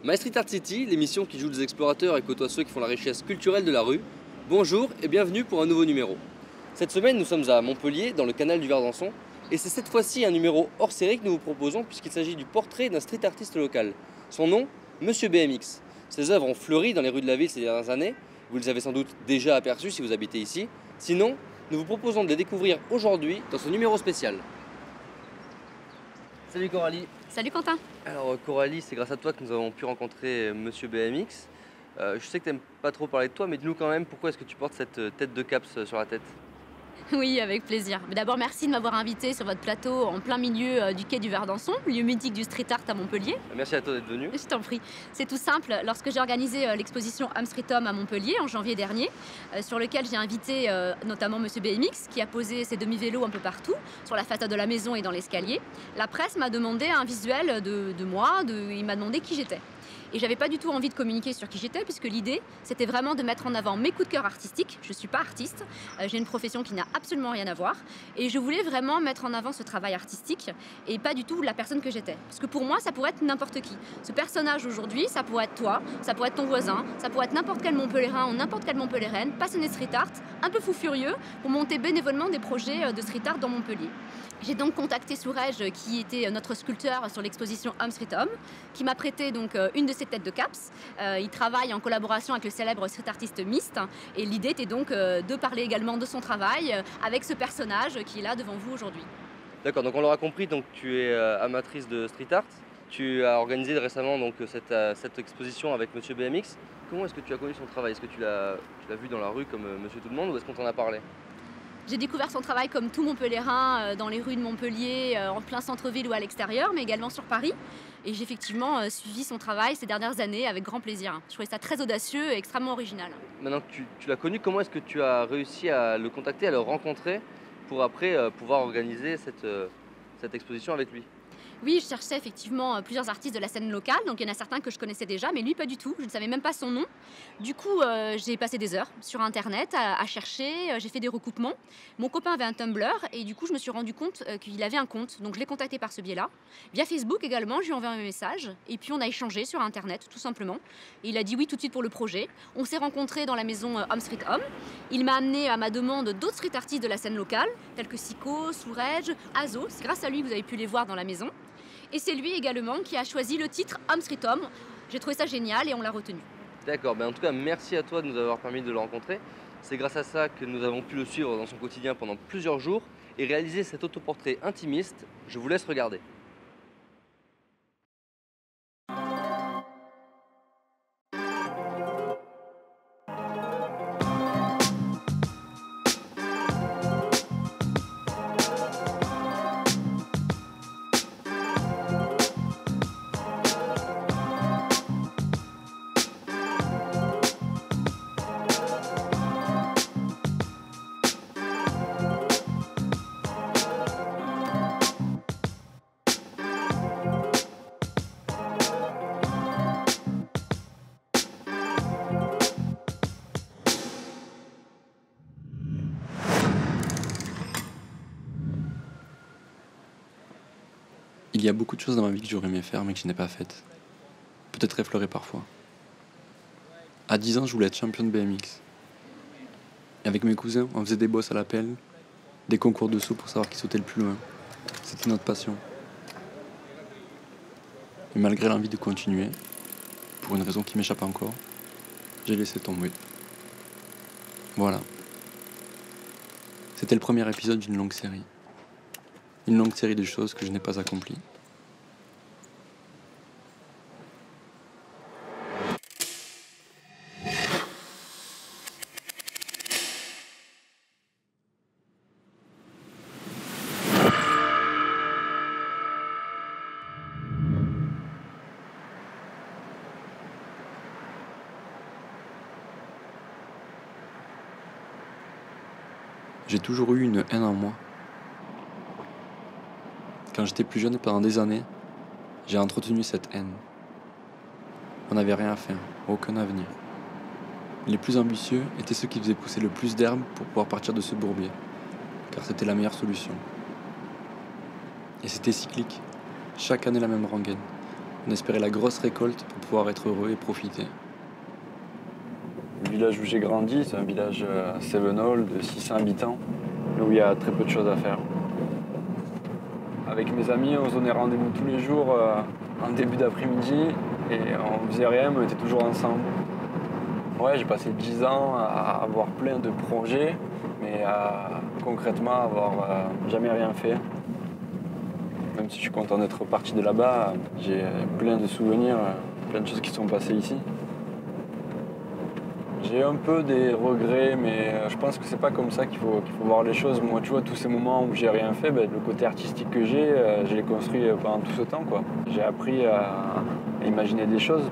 My Street Art City, l'émission qui joue des explorateurs et côtoie ceux qui font la richesse culturelle de la rue. Bonjour et bienvenue pour un nouveau numéro. Cette semaine, nous sommes à Montpellier, dans le canal du Verdançon, et c'est cette fois-ci un numéro hors série que nous vous proposons puisqu'il s'agit du portrait d'un street artiste local. Son nom, Monsieur BMX. Ses œuvres ont fleuri dans les rues de la ville ces dernières années. Vous les avez sans doute déjà aperçues si vous habitez ici. Sinon, nous vous proposons de les découvrir aujourd'hui dans ce numéro spécial. Salut Coralie. Salut Quentin. Alors Coralie, c'est grâce à toi que nous avons pu rencontrer Monsieur BMX. Je sais que tu n'aimes pas trop parler de toi, mais dis-nous quand même pourquoi est-ce que tu portes cette tête de caps sur la tête? Oui, avec plaisir. Mais d'abord, merci de m'avoir invité sur votre plateau en plein milieu du quai du Verdançon, lieu mythique du street art à Montpellier. Merci à toi d'être venu. Je t'en prie. C'est tout simple. Lorsque j'ai organisé l'exposition Homme Street Homme à Montpellier en janvier dernier, sur lequel j'ai invité notamment Monsieur BMX, qui a posé ses demi-vélos un peu partout, sur la façade de la maison et dans l'escalier, la presse m'a demandé un visuel de moi, il m'a demandé qui j'étais. Et j'avais pas du tout envie de communiquer sur qui j'étais, puisque l'idée, c'était vraiment de mettre en avant mes coups de cœur artistiques. Je suis pas artiste, j'ai une profession qui n'a absolument rien à voir. Et je voulais vraiment mettre en avant ce travail artistique et pas du tout la personne que j'étais. Parce que pour moi, ça pourrait être n'importe qui. Ce personnage aujourd'hui, ça pourrait être toi, ça pourrait être ton voisin, ça pourrait être n'importe quel Montpelliérain ou n'importe quelle Montpelliéraine, passionné de street art, un peu fou furieux, pour monter bénévolement des projets de street art dans Montpellier. J'ai donc contacté Sourège, qui était notre sculpteur sur l'exposition Homme Street Homme, qui m'a prêté donc une de ses têtes de caps. Il travaille en collaboration avec le célèbre street artiste Myst, et l'idée était donc de parler également de son travail avec ce personnage qui est là devant vous aujourd'hui. D'accord, donc on l'aura compris, donc tu es amatrice de street art. Tu as organisé récemment donc, cette exposition avec Monsieur BMX. Comment est-ce que tu as connu son travail? Est-ce que tu l'as vu dans la rue comme Monsieur Tout le Monde ou est-ce qu'on t'en a parlé? J'ai découvert son travail comme tout Montpelliérain dans les rues de Montpellier, en plein centre-ville ou à l'extérieur, mais également sur Paris. Et j'ai effectivement suivi son travail ces dernières années avec grand plaisir. Je trouvais ça très audacieux et extrêmement original. Maintenant que tu l'as connu, comment est-ce que tu as réussi à le contacter, à le rencontrer pour après pouvoir organiser cette exposition avec lui? Oui, je cherchais effectivement plusieurs artistes de la scène locale, donc il y en a certains que je connaissais déjà, mais lui pas du tout, je ne savais même pas son nom. Du coup, j'ai passé des heures sur internet à chercher, j'ai fait des recoupements. Mon copain avait un Tumblr et du coup je me suis rendu compte qu'il avait un compte, donc je l'ai contacté par ce biais-là. Via Facebook également, je lui ai envoyé un message et puis on a échangé sur internet tout simplement. Et il a dit oui tout de suite pour le projet. On s'est rencontrés dans la maison Homme Street Homme. Il m'a amené à ma demande d'autres street artistes de la scène locale, tels que Sico, Sourège, Azo. C'est grâce à lui que vous avez pu les voir dans la maison. Et c'est lui également qui a choisi le titre Homme Street Homme. J'ai trouvé ça génial et on l'a retenu. D'accord, en tout cas merci à toi de nous avoir permis de le rencontrer. C'est grâce à ça que nous avons pu le suivre dans son quotidien pendant plusieurs jours et réaliser cet autoportrait intimiste. Je vous laisse regarder. Il y a beaucoup de choses dans ma vie que j'aurais aimé faire mais que je n'ai pas faites. Peut-être effleurées parfois. À 10 ans, je voulais être champion de BMX. Et avec mes cousins, on faisait des bosses à la pelle, des concours de sauts pour savoir qui sautait le plus loin. C'était notre passion. Et malgré l'envie de continuer, pour une raison qui m'échappe encore, j'ai laissé tomber. Voilà. C'était le premier épisode d'une longue série. Une longue série de choses que je n'ai pas accomplies. J'ai toujours eu une haine en moi. Quand j'étais plus jeune, pendant des années, j'ai entretenu cette haine. On n'avait rien à faire, aucun avenir. Les plus ambitieux étaient ceux qui faisaient pousser le plus d'herbes pour pouvoir partir de ce bourbier, car c'était la meilleure solution. Et c'était cyclique, chaque année la même rengaine. On espérait la grosse récolte pour pouvoir être heureux et profiter. Le village où j'ai grandi, c'est un village Sevenol de 600 habitants, où il y a très peu de choses à faire. Avec mes amis, on se donnait rendez-vous tous les jours en début d'après-midi et on faisait rien, mais on était toujours ensemble. Ouais, j'ai passé 10 ans à avoir plein de projets, mais concrètement avoir jamais rien fait. Même si je suis content d'être parti de là-bas, j'ai plein de souvenirs, plein de choses qui sont passées ici. J'ai un peu des regrets, mais je pense que c'est pas comme ça qu'il faut voir les choses. Moi, tu vois, tous ces moments où j'ai rien fait, le côté artistique que j'ai, je l'ai construit pendant tout ce temps, quoi. J'ai appris à imaginer des choses.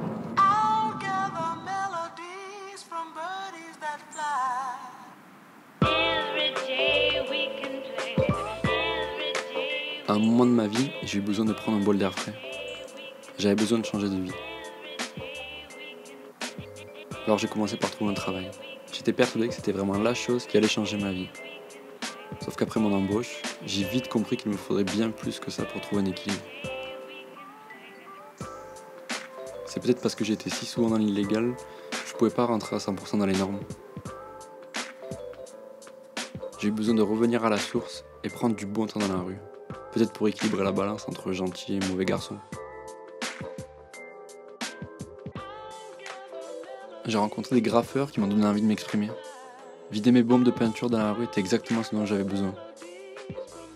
À un moment de ma vie, j'ai eu besoin de prendre un bol d'air frais. J'avais besoin de changer de vie. Alors j'ai commencé par trouver un travail. J'étais persuadé que c'était vraiment la chose qui allait changer ma vie. Sauf qu'après mon embauche, j'ai vite compris qu'il me faudrait bien plus que ça pour trouver un équilibre. C'est peut-être parce que j'étais si souvent dans l'illégal, je pouvais pas rentrer à 100% dans les normes. J'ai eu besoin de revenir à la source et prendre du bon temps dans la rue. Peut-être pour équilibrer la balance entre gentil et mauvais garçon. J'ai rencontré des graffeurs qui m'ont donné envie de m'exprimer. Vider mes bombes de peinture dans la rue était exactement ce dont j'avais besoin.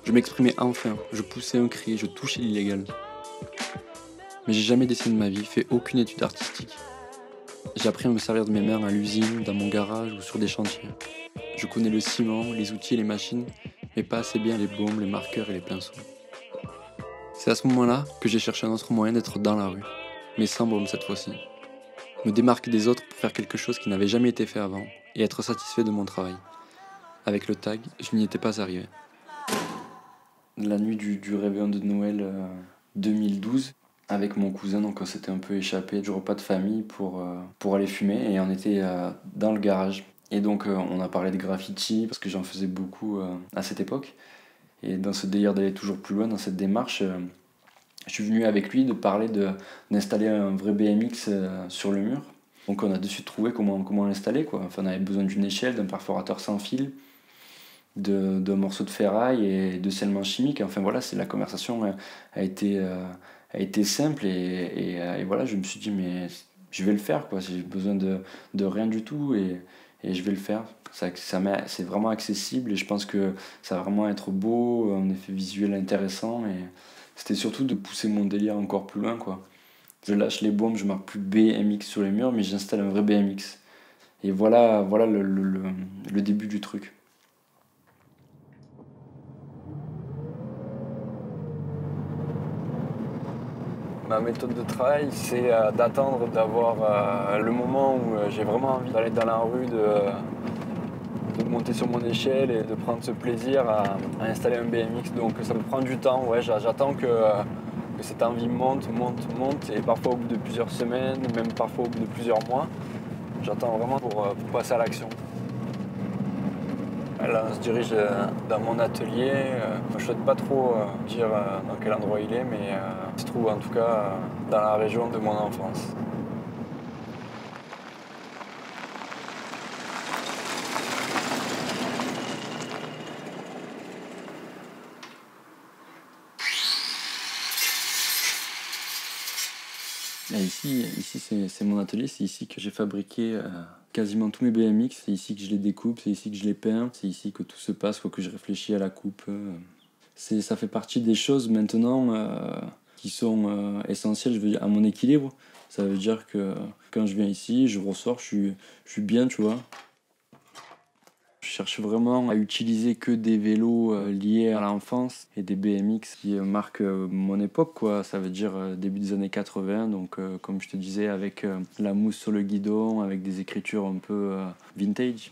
Je m'exprimais enfin, je poussais un cri, je touchais l'illégal. Mais j'ai jamais dessiné de ma vie, fait aucune étude artistique. J'ai appris à me servir de mes mains à l'usine, dans mon garage ou sur des chantiers. Je connais le ciment, les outils et les machines, mais pas assez bien les bombes, les marqueurs et les pinceaux. C'est à ce moment-là que j'ai cherché un autre moyen d'être dans la rue, mais sans bombe cette fois-ci. Me démarquer des autres pour faire quelque chose qui n'avait jamais été fait avant et être satisfait de mon travail. Avec le tag, je n'y étais pas arrivé. La nuit du réveillon de Noël 2012, avec mon cousin, donc on s'était un peu échappé du repas de famille pour aller fumer et on était dans le garage. Et donc on a parlé de graffiti parce que j'en faisais beaucoup à cette époque. Et dans ce délire d'aller toujours plus loin dans cette démarche, je suis venu avec lui de parler d'installer un vrai BMX sur le mur. Donc on a de suite trouvé comment l'installer, quoi. Enfin, on avait besoin d'une échelle, d'un perforateur sans fil, d'un morceau de ferraille et de scellement chimique. Enfin voilà, la conversation a été simple et voilà, je me suis dit mais je vais le faire, quoi. J'ai besoin de rien du tout et je vais le faire. C'est vraiment accessible et je pense que ça va vraiment être beau, un effet visuel intéressant et c'était surtout de pousser mon délire encore plus loin, quoi. Je lâche les bombes, je marque plus BMX sur les murs, mais j'installe un vrai BMX. Et voilà le début du truc. Ma méthode de travail, c'est d'attendre d'avoir le moment où j'ai vraiment envie d'aller dans la rue, de monter sur mon échelle et de prendre ce plaisir à installer un BMX. Donc ça me prend du temps, ouais, j'attends que cette envie monte, et parfois au bout de plusieurs semaines, même parfois au bout de plusieurs mois. J'attends vraiment pour passer à l'action. Là, on se dirige dans mon atelier. Je ne souhaite pas trop dire dans quel endroit il est, mais il se trouve en tout cas dans la région de mon enfance. Et ici c'est mon atelier, c'est ici que j'ai fabriqué quasiment tous mes BMX, c'est ici que je les découpe, c'est ici que je les peins, c'est ici que tout se passe, que je réfléchis à la coupe. Ça fait partie des choses maintenant qui sont essentielles, je veux dire, à mon équilibre. Ça veut dire que quand je viens ici, je ressors, je suis bien, tu vois. Je cherche vraiment à utiliser que des vélos liés à l'enfance et des BMX qui marquent mon époque, quoi. Ça veut dire début des années 80, donc comme je te disais, avec la mousse sur le guidon, avec des écritures un peu vintage.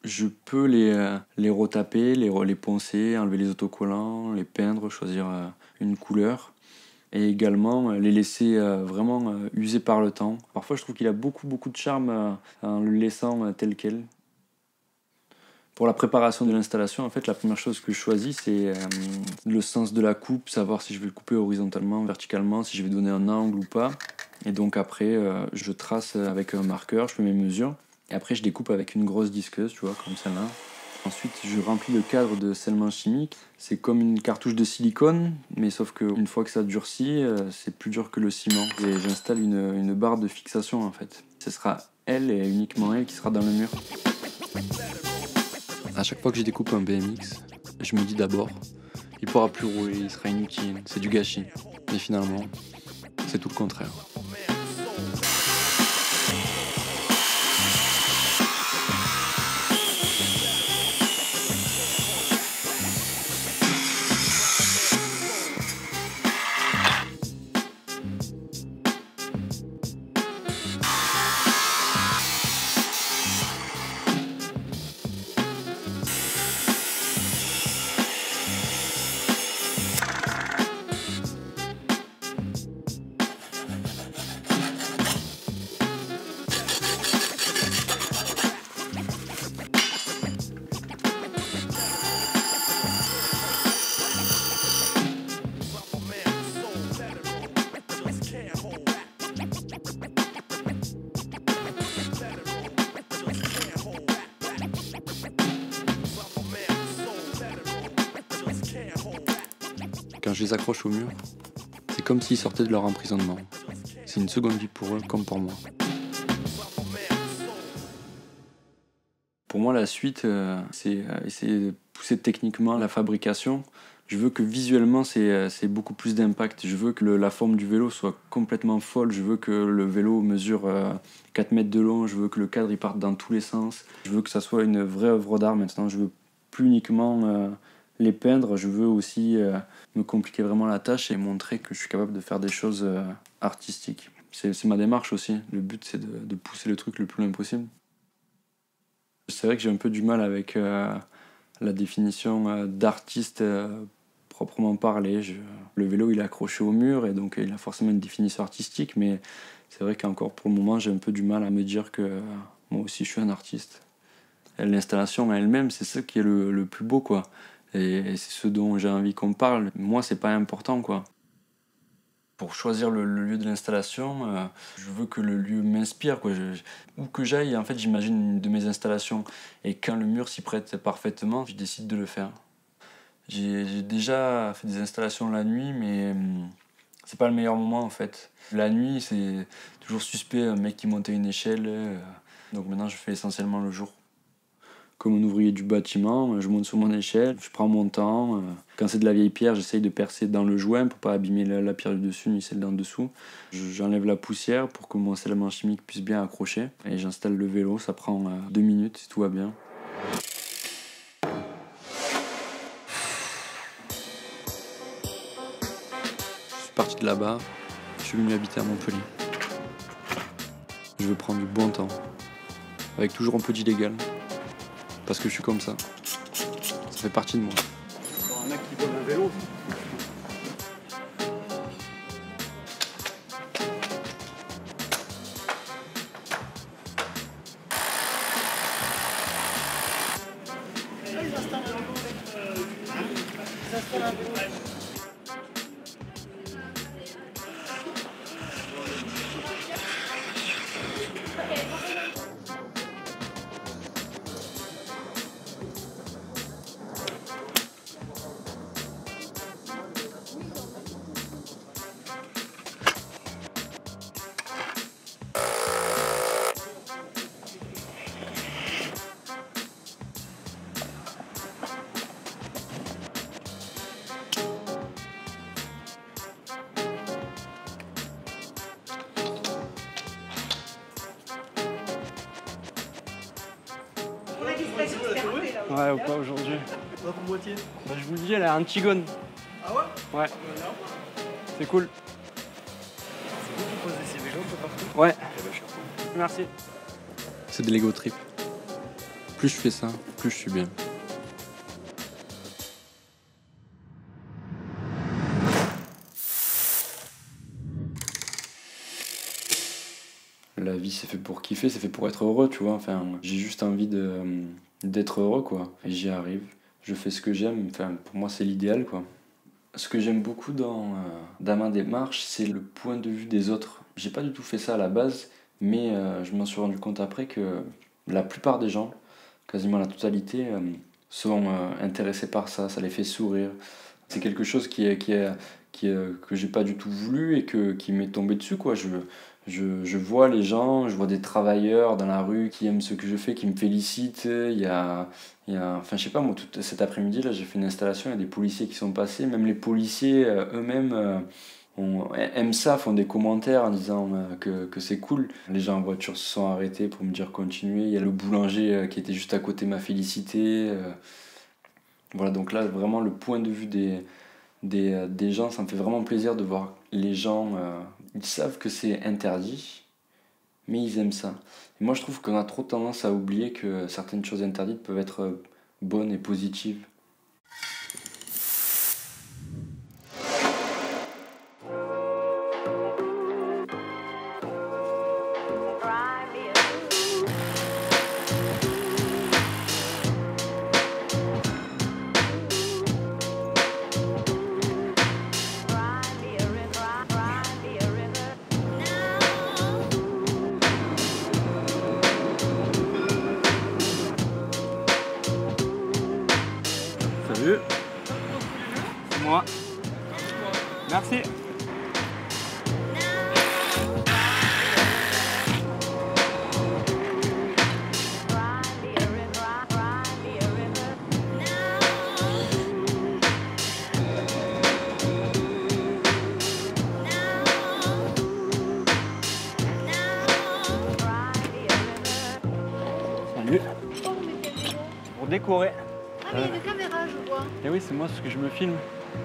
Je peux les retaper, les poncer, enlever les autocollants, les peindre, choisir une couleur. Et également les laisser vraiment user par le temps. Parfois je trouve qu'il a beaucoup de charme en le laissant tel quel. Pour la préparation de l'installation, en fait, la première chose que je choisis, c'est le sens de la coupe, savoir si je vais le couper horizontalement, verticalement, si je vais donner un angle ou pas. Et donc après, je trace avec un marqueur, je fais mes mesures. Et après, je découpe avec une grosse disqueuse, tu vois, comme celle-là. Ensuite, je remplis le cadre de scellement chimique. C'est comme une cartouche de silicone, mais sauf qu'une fois que ça durcit, c'est plus dur que le ciment. Et j'installe une barre de fixation, en fait. Ce sera elle et uniquement elle qui sera dans le mur. À chaque fois que je découpe un BMX, je me dis d'abord, il pourra plus rouler, il sera inutile, c'est du gâchis. Mais finalement, c'est tout le contraire. Quand je les accroche au mur, c'est comme s'ils sortaient de leur emprisonnement. C'est une seconde vie pour eux comme pour moi. Pour moi, la suite, c'est essayer de pousser techniquement la fabrication. Je veux que visuellement, c'est beaucoup plus d'impact. Je veux que la forme du vélo soit complètement folle. Je veux que le vélo mesure 4 mètres de long. Je veux que le cadre il parte dans tous les sens. Je veux que ça soit une vraie œuvre d'art maintenant. Je veux plus uniquement les peindre. Je veux aussi me compliquer vraiment la tâche et montrer que je suis capable de faire des choses artistiques. C'est ma démarche aussi. Le but, c'est de pousser le truc le plus loin possible. C'est vrai que j'ai un peu du mal avec la définition d'artiste proprement parlé. Le vélo, il est accroché au mur et donc il a forcément une définition artistique, mais c'est vrai qu'encore pour le moment, j'ai un peu du mal à me dire que moi aussi je suis un artiste. Et l'installation elle-même, c'est ça qui est le plus beau, quoi. Et c'est ce dont j'ai envie qu'on parle. Moi, c'est pas important, quoi. Pour choisir le lieu de l'installation, je veux que le lieu m'inspire, quoi. Où que j'aille, en fait, j'imagine une de mes installations. Et quand le mur s'y prête parfaitement, je décide de le faire. J'ai déjà fait des installations la nuit, mais c'est pas le meilleur moment, en fait. La nuit, c'est toujours suspect, un mec qui montait une échelle. Donc maintenant, je fais essentiellement le jour. Comme un ouvrier du bâtiment, je monte sur mon échelle, je prends mon temps. Quand c'est de la vieille pierre, j'essaye de percer dans le joint pour pas abîmer la pierre du dessus ni celle d'en dessous. J'enlève la poussière pour que mon scellement chimique puisse bien accrocher. Et j'installe le vélo, ça prend 2 minutes si tout va bien. Je suis parti de là-bas, je suis venu habiter à Montpellier. Je veux prendre du bon temps, avec toujours un peu d'illégal. Parce que je suis comme ça. Ça fait partie de moi. Un mec qui vole un vélo. Ouais, ou pas aujourd'hui. Pas pour moitié. Bah, je vous le dis, elle a un Antigone. Ah ouais? Ouais. C'est cool. C'est vous qui posez ces vélos un peu partout? Ouais. Eh ben, je suis content. Merci. C'est de l'ego trip. Plus je fais ça, plus je suis bien. La vie, c'est fait pour kiffer, c'est fait pour être heureux, tu vois. Enfin, j'ai juste envie de d'être heureux, quoi. Et j'y arrive. Je fais ce que j'aime. Enfin, pour moi, c'est l'idéal, quoi. Ce que j'aime beaucoup dans ma démarche, c'est le point de vue des autres. J'ai pas du tout fait ça à la base, mais je m'en suis rendu compte après que la plupart des gens, quasiment la totalité, sont intéressés par ça. Ça les fait sourire. C'est quelque chose que j'ai pas du tout voulu et qui m'est tombé dessus, quoi. Je vois les gens, je vois des travailleurs dans la rue qui aiment ce que je fais, qui me félicitent. Enfin, je sais pas, moi, tout cet après-midi, là, j'ai fait une installation, il y a des policiers qui sont passés. Même les policiers eux-mêmes aiment ça, font des commentaires en disant que c'est cool. Les gens en voiture se sont arrêtés pour me dire continuez. Il y a le boulanger qui était juste à côté m'a félicité. Voilà, donc là, vraiment, le point de vue des gens, ça me fait vraiment plaisir de voir les gens, ils savent que c'est interdit, mais ils aiment ça. Et moi je trouve qu'on a trop tendance à oublier que certaines choses interdites peuvent être bonnes et positives. Salut. C'est moi. Merci. Salut. Pour décorer. Ah mais il y a des caméras, je vois. Et oui, c'est moi, ce que je me filme.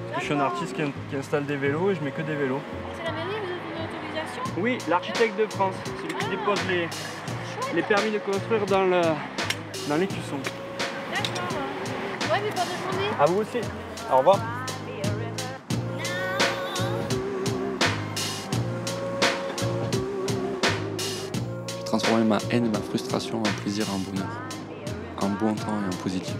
Parce que je suis un artiste qui installe des vélos et je mets que des vélos. C'est la mairie, vous avez une autorisation? Oui, l'architecte de France, celui qui dépose les permis de construire dans l'écusson. D'accord. Ouais, mais bonne journée. À vous aussi. Au revoir. J'ai transformé ma haine et ma frustration en plaisir et en bonheur. En bon temps et en positif.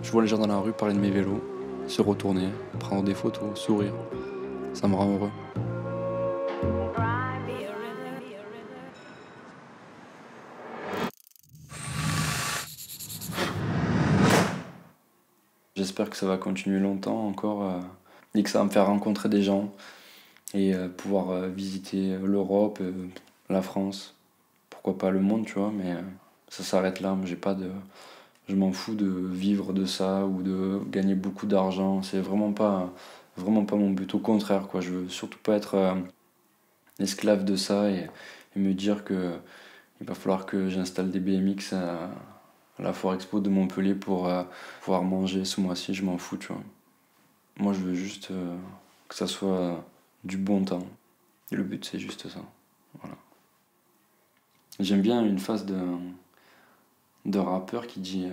Je vois les gens dans la rue parler de mes vélos, se retourner, prendre des photos, sourire. Ça me rend heureux. J'espère que ça va continuer longtemps encore et que ça va me faire rencontrer des gens et pouvoir visiter l'Europe, la France, pourquoi pas le monde, tu vois, mais ça s'arrête là. Moi, je m'en fous de vivre de ça ou de gagner beaucoup d'argent. C'est vraiment pas mon but. Au contraire, quoi. Je veux surtout pas être esclave de ça et me dire que il va falloir que j'installe des BMX à la Foire Expo de Montpellier pour pouvoir manger ce mois-ci. Je m'en fous, tu vois. Moi, je veux juste que ça soit du bon temps. Et le but, c'est juste ça. Voilà. J'aime bien une phrase de rappeur qui dit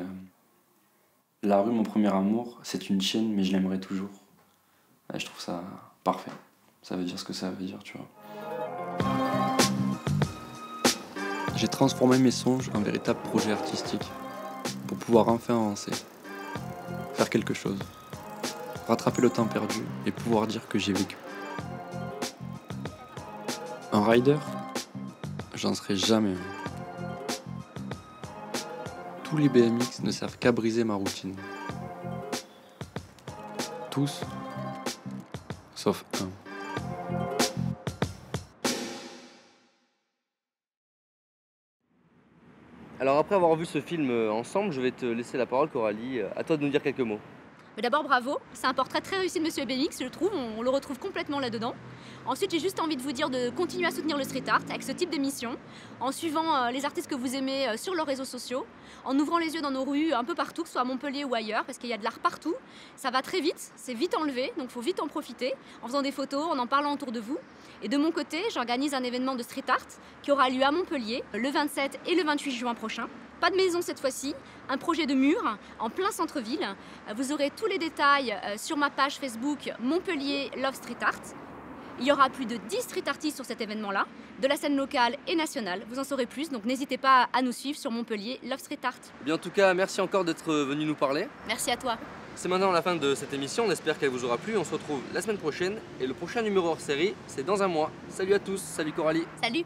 la rue, mon premier amour, c'est une chienne, mais je l'aimerai toujours. Et je trouve ça parfait. Ça veut dire ce que ça veut dire, tu vois. J'ai transformé mes songes en véritable projet artistique pour pouvoir enfin avancer, faire quelque chose, rattraper le temps perdu et pouvoir dire que j'ai vécu. Un rider, j'en serai jamais un. Tous les BMX ne servent qu'à briser ma routine. Tous, sauf un. Alors après avoir vu ce film ensemble, je vais te laisser la parole, Coralie. À toi de nous dire quelques mots. Mais d'abord, bravo. C'est un portrait très réussi de Monsieur BMX, je trouve. On le retrouve complètement là-dedans. Ensuite, j'ai juste envie de vous dire de continuer à soutenir le street art avec ce type d'émission, en suivant les artistes que vous aimez sur leurs réseaux sociaux, en ouvrant les yeux dans nos rues un peu partout, que ce soit à Montpellier ou ailleurs, parce qu'il y a de l'art partout. Ça va très vite, c'est vite enlevé, donc il faut vite en profiter, en faisant des photos, en parlant autour de vous. Et de mon côté, j'organise un événement de street art qui aura lieu à Montpellier le 27 et le 28 juin prochain. Pas de maison cette fois-ci, un projet de mur en plein centre-ville. Vous aurez tous les détails sur ma page Facebook Montpellier Love Street Art. Il y aura plus de 10 street artistes sur cet événement-là, de la scène locale et nationale. Vous en saurez plus, donc n'hésitez pas à nous suivre sur Montpellier Love Street Art. Eh bien, en tout cas, merci encore d'être venu nous parler. Merci à toi. C'est maintenant la fin de cette émission, on espère qu'elle vous aura plu. On se retrouve la semaine prochaine et le prochain numéro hors série, c'est dans un mois. Salut à tous, salut Coralie. Salut.